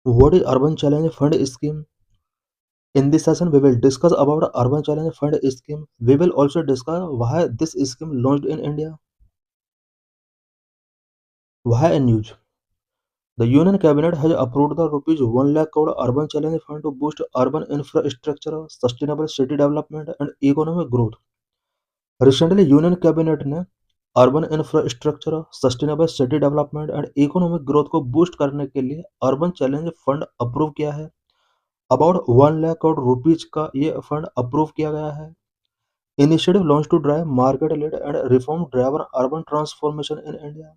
What is Urban Challenge Fund scheme? In this session, we will discuss about Urban Challenge Fund scheme. We will also discuss why this scheme launched in India. Why and use. The Union Cabinet has approved the rupees 1 lakh crore Urban Challenge Fund to boost urban infrastructure, sustainable city development, and economic growth. Recently, Union Cabinet ने urban infrastructure, sustainable city development and economic growth को boost करने के लिए urban challenge fund approve किया है। About 1 lakh crore rupees का ये fund approve किया गया है। Initiative launch to drive market lead and reform driver urban transformation in India.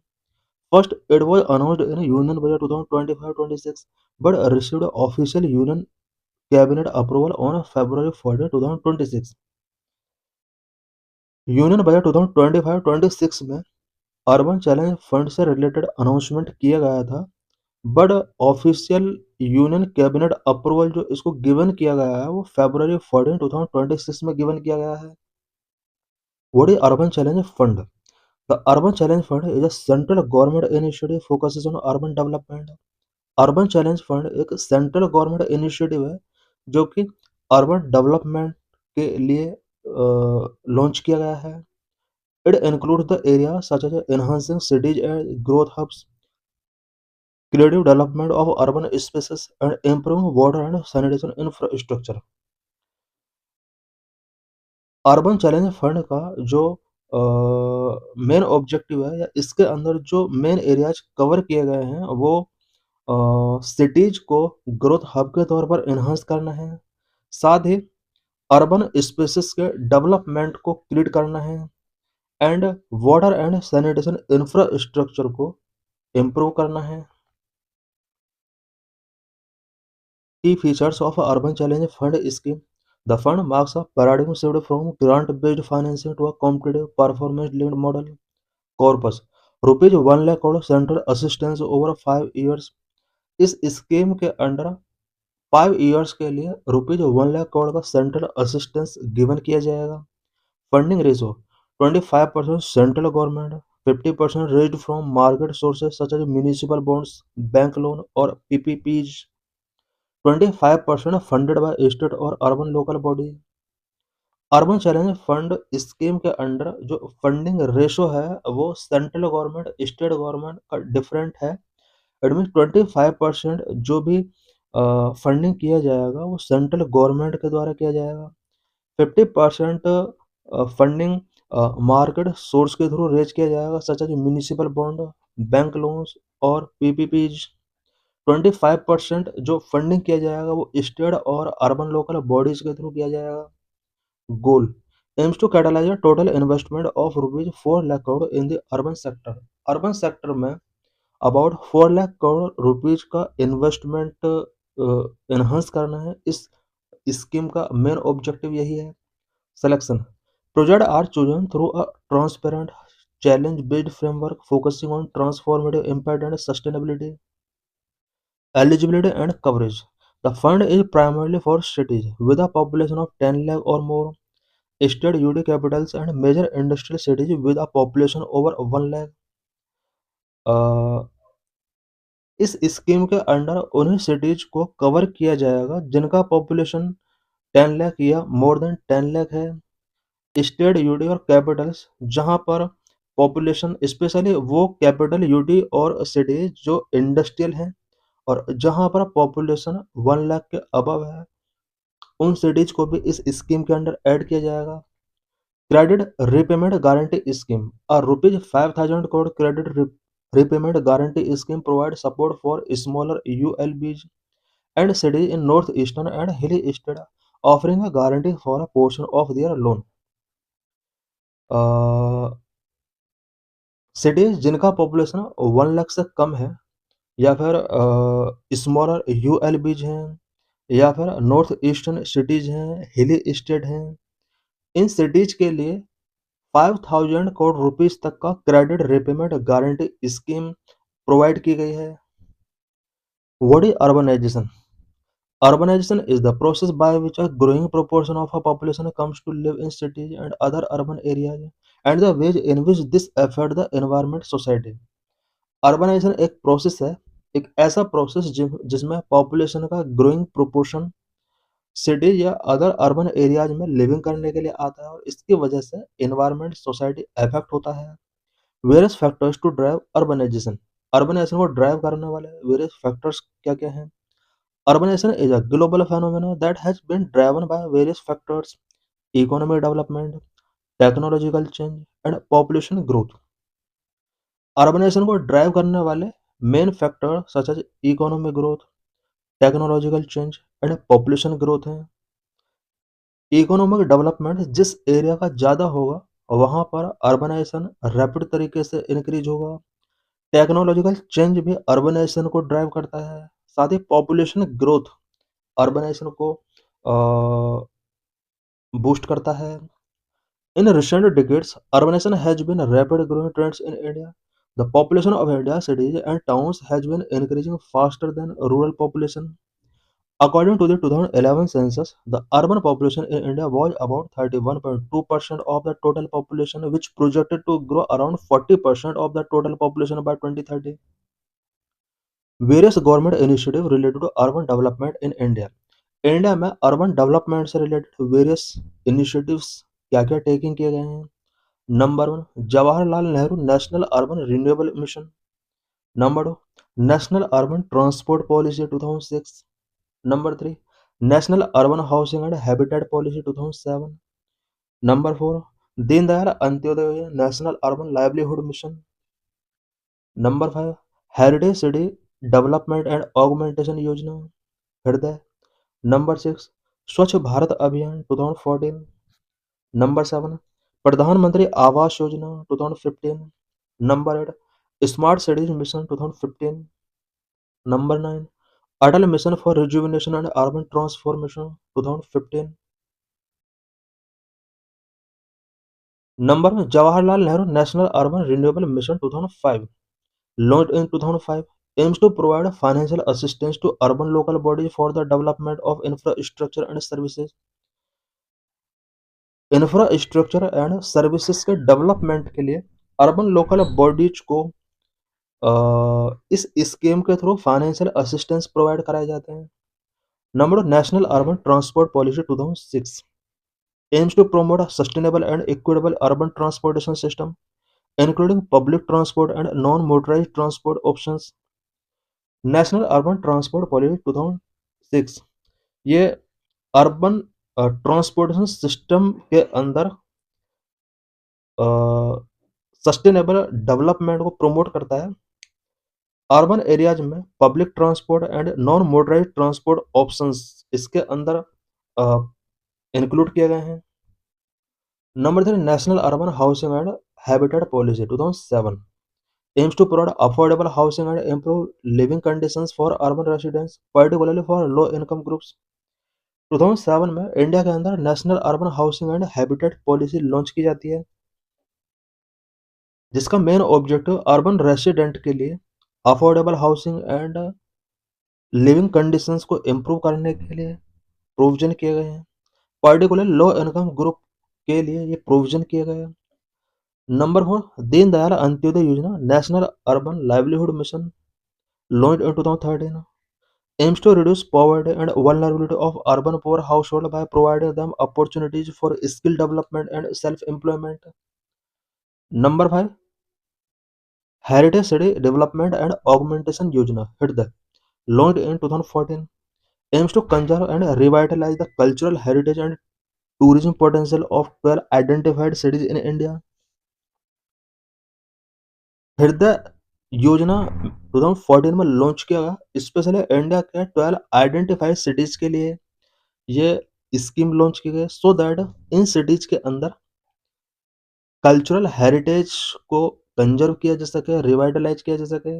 First, it was announced in Union Budget 2025-26, but received official Union Cabinet approval on February 14, 2026। Union budget 2025-26 में urban challenge fund से related announcement किया गया था, but official union cabinet approval जो इसको given किया गया है वो February 14, 2026 में गिवन किया गया है। What is urban challenge fund? The urban challenge fund is a central government initiative focuses on urban development. Urban challenge fund एक सेंट्रल गवर्नमेंट इनिशिएटिव है जो कि अर्बन डेवलपमेंट के लिए लॉन्च किया गया है। It includes the area such as enhancing cities and growth hubs, creative development of urban spaces, and improving water and sanitation infrastructure। Urban challenge fund का जो मेन ऑब्जेक्टिव है या इसके अंदर जो मेन एरियाज कवर किए गए हैं वो सिटीज को ग्रोथ हब के तौर पर इन्हांस करना है, साथ ही अर्बन स्पेसेस के डेवलपमेंट को क्रिएट करना है, and water and sanitation infrastructure को इम्प्रूव करना है। Key features of Urban Challenge Fund scheme. The fund marks a paradigm shift from grant-based financing to a competitive performance-linked model. Corpus rupees 1 lakh crore central assistance over 5 years. इस scheme के under 5 years के लिए rupees 1 lakh crore का central assistance given किया जाएगा। Funding ratio 25% central government, 50% raised from market sources such as municipal bonds, bank loan और PPPs, 25% funded by state और urban local body. Urban challenge fund scheme के under जो funding ratio है वो central government state government का different है। It mean 25% जो भी फंडिंग किया जाएगा वो सेंट्रल गवर्नमेंट के द्वारा किया जाएगा। 50% फंडिंग मार्केट सोर्स के थ्रू रेज किया जाएगा such as municipal bond, bank loans और पीपीपीज। 25% जो फंडिंग किया जाएगा वो स्टेट और अर्बन लोकल बॉडीज के थ्रू किया जाएगा। Goal aims to catalyse total investment of rupees 4 lakh crore in the urban sector. Urban sector में अबाउट 4 लाख करोड़ रुपीज का इन्वेस्टमेंट इन्हांस करना है। इस स्कीम का मेन ऑब्जेक्टिव यही है। Selection project are chosen through a transparent challenge based framework focusing on transformative impact and sustainability. Eligibility and coverage. The fund is primarily for cities with a population of 10 lakh or more, state UD capitals, and major industrial cities with a population over 1 lakh। अ, इस scheme के under उन्हीं cities को cover किया जाएगा जिनका population 10 lakh या more than 10 lakh है। State UD और कैपिटल्स जहां पर पॉपुलेशन स्पेशली वो कैपिटल यूडी और सिटीज जो इंडस्ट्रियल हैं और जहां पर पॉपुलेशन 1 लाख के अबव है उन सिटीज को भी इस स्कीम के अंडर ऐड किया जाएगा। क्रेडिट रीपेमेंट गारंटी स्कीम और rupees 5,000 crore credit repayment guarantee scheme provide support for smaller ULBs and cities in north eastern and hilly state offering a guarantee for a portion of their loan. Cities जिनका population 1 lakh से कम है या फिर smaller यूएलबीज हैं या फिर नॉर्थ ईस्टर्न सिटीज हैं, हिली स्टेट हैं, इन सिटीज के लिए 5,000 करोड़ रुपीस तक का credit repayment guarantee scheme provide की गई है। What is urbanization? Urbanization is the process by which a growing proportion of a population comes to live in cities and other urban areas, and the ways in which this affect the environment society। Urbanization एक process है एक ऐसा process जिसमें population का growing proportion cities या other urban areas में living करने के लिए आता है और इसकी वजह से एनवायरनमेंट सोसाइटी अफेक्ट होता है। Various factors to drive urbanization. Urbanization को ड्राइव करने वाले वेरियस फैक्टर्स क्या क्या हैं? Urbanization is a global phenomenon that has been driven by various factors: economic development, technological change, and population growth. Urbanization को drive करने वाले main factor such as economic growth, technological change and population growth हैं। Economic development जिस area का ज़्यादा होगा वहाँ पर अर्बनाइजेशन रैपिड तरीके से इंक्रीज होगा। टेक्नोलॉजिकल चेंज भी अर्बनाइजेशन को ड्राइव करता है। साथ ही पॉपुलेशन ग्रोथ अर्बनाइजेशन को बूस्ट करता है। In recent decades, urbanization has been a rapid growing trend in India. The population of India's cities and towns has been increasing faster than rural population. According to the 2011 census, the urban population in India was about 31.2% of the total population, which projected to grow around 40% of the total population by 2030. Various government initiatives related to urban development in India. India में urban development से related various initiatives क्या क्या taking किए गए हैं? Number 1, Jawaharlal Nehru national urban renewable mission. Number 2, national urban transport policy 2006। Number 3, national urban housing and habitat policy 2007। Number 4, Deendayal Antyodaya Yojana national urban livelihood mission. Number 5, heritage city development and augmentation Yojana HRIDAY. Number 6, स्वच्छ भारत अभियान 2014। Number 7, प्रधानमंत्री Awas Yojana 2015। Number 8, smart cities mission 2015। Number 9, Atal mission for rejuvenation and urban transformation 2015। Number में Jawaharlal Nehru national urban renewable mission 2005, launched in 2005, aims to provide financial assistance to urban local bodies for the development of infrastructure and services। Infrastructure and services के development के लिए urban local bodies को इस scheme के through financial assistance provide कराए जाते हैं। Number national urban transport policy 2006 aims to promote a sustainable and equitable urban transportation system, including public transport and non-motorized transport options। National urban transport policy 2006 ये urban transportation system के अंदर sustainable development को promote करता है। Urban areas में public transport and non motorised transport options इसके अंदर include किए गए हैं। Number 3, national urban housing and habitat policy 2007 aims to provide affordable housing and improve living conditions for urban residents, particularly for low income groups। 2007 में India के अंदर national urban housing and habitat policy launch की जाती है, जिसका main objective urban resident के लिए affordable housing and living conditions को इम्प्रूव करने के लिए प्रोविजन किए गए हैं। पर्टिकुलर लो इनकम ग्रुप के लिए ये प्रोविजन किए गए हैं। Number 4, Deendayal Antyodaya Yojana national urban livelihood mission launched in 2013 aims to reduce poverty and vulnerability of urban poor households by providing them opportunities for skill development and self-employment। Number 5, heritage city development and augmentation Yojana हृदय launched in 2014 aims to conserve and revitalize the cultural heritage and tourism potential of 12 identified cities in India। हृदय योजना 2014 में launch किया गया specially India के 12 identified cities के लिए ये स्कीम लॉन्च की गई सो दैट इन सिटीज के अंदर कल्चरल हेरिटेज को कंजर्व किया जा सके, रिवाइटलाइज किया जा सके।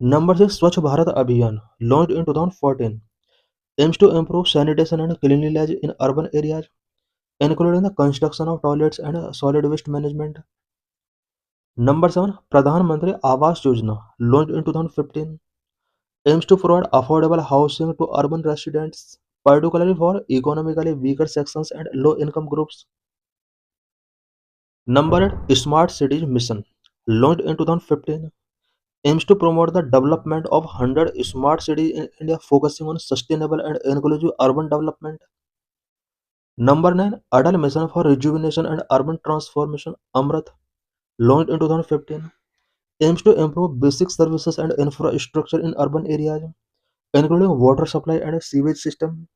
नंबर 6, स्वच्छ भारत अभियान launched in 2014 aims to improve sanitation and cleanliness in urban areas, including the construction of toilets and solid waste management। Number 7, प्रधानमंत्री आवास योजना launched in 2015 aims to provide affordable housing to urban residents, particularly for economically weaker sections and low income groups। Number 8, smart cities mission launched in 2015 aims to promote the development of 100 smart cities in India, focusing on sustainable and inclusive urban development. Number 9, Adult Mission for Rejuvenation and Urban Transformation, Amrit, launched in 2015, aims to improve basic services and infrastructure in urban areas, including water supply and sewage system.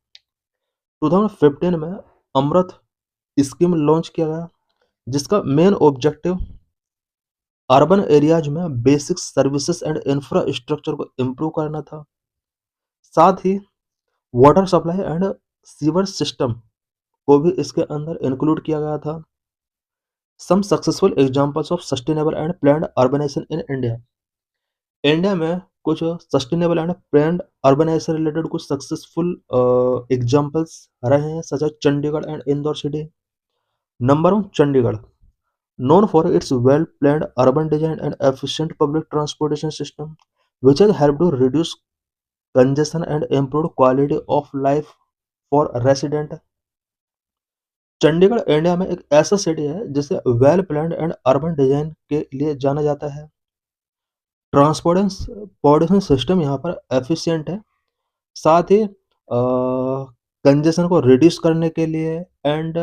2015 में अमृत scheme launch किया गया, जिसका main objective urban areas में basic services and infrastructure को improve करना था। साथ ही water supply and sewer system को भी इसके अंदर इंक्लूड किया गया था। Some successful examples of sustainable and planned urbanization in India. India में कुछ sustainable and planned urbanization related कुछ सक्सेसफुल एग्जांपल्स रहे हैं, such as Chandigarh and Indore city. Number 1, Chandigarh, known for its well-planned urban design and efficient public transportation system, which has helped to reduce congestion and improve quality of life for residents. Chandigarh India में एक ऐसा city है जिसे well planned and urban design के लिए जाना जाता है। ट्रांसपोर्टेशन सिस्टम यहाँ पर एफिशिएंट है, साथ ही कंजेशन को रिड्यूस करने के लिए एंड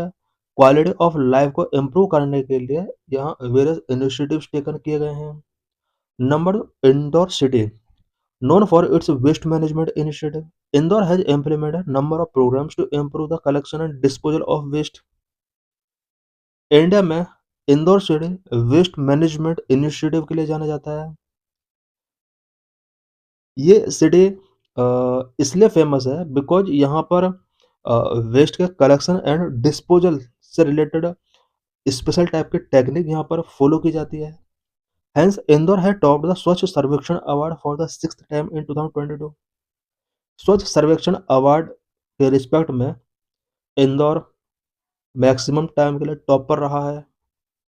क्वालिटी ऑफ लाइफ को इम्प्रूव करने के लिए यहाँ वेरियस इनिशिएटिव्स टेकन किए गए हैं। Number 2, Indore city, known for its waste management initiative. Indore has implemented a number of programs to improve the collection and disposal of waste. India में Indore city waste management initiative के लिए जाना जाता है। ये सिटी इसलिए फेमस है बिकॉज यहाँ पर वेस्ट के कलेक्शन एंड डिस्पोजल से रिलेटेड स्पेशल टाइप की टेक्निक यहाँ पर फॉलो की जाती है। Hence, Indore had topped the स्वच्छ सर्वेक्षण award for the 6th time in 2022। स्वच्छ सर्वेक्षण अवार्ड के रिस्पेक्ट में इंदौर मैक्सिमम टाइम के लिए टॉप पर रहा है।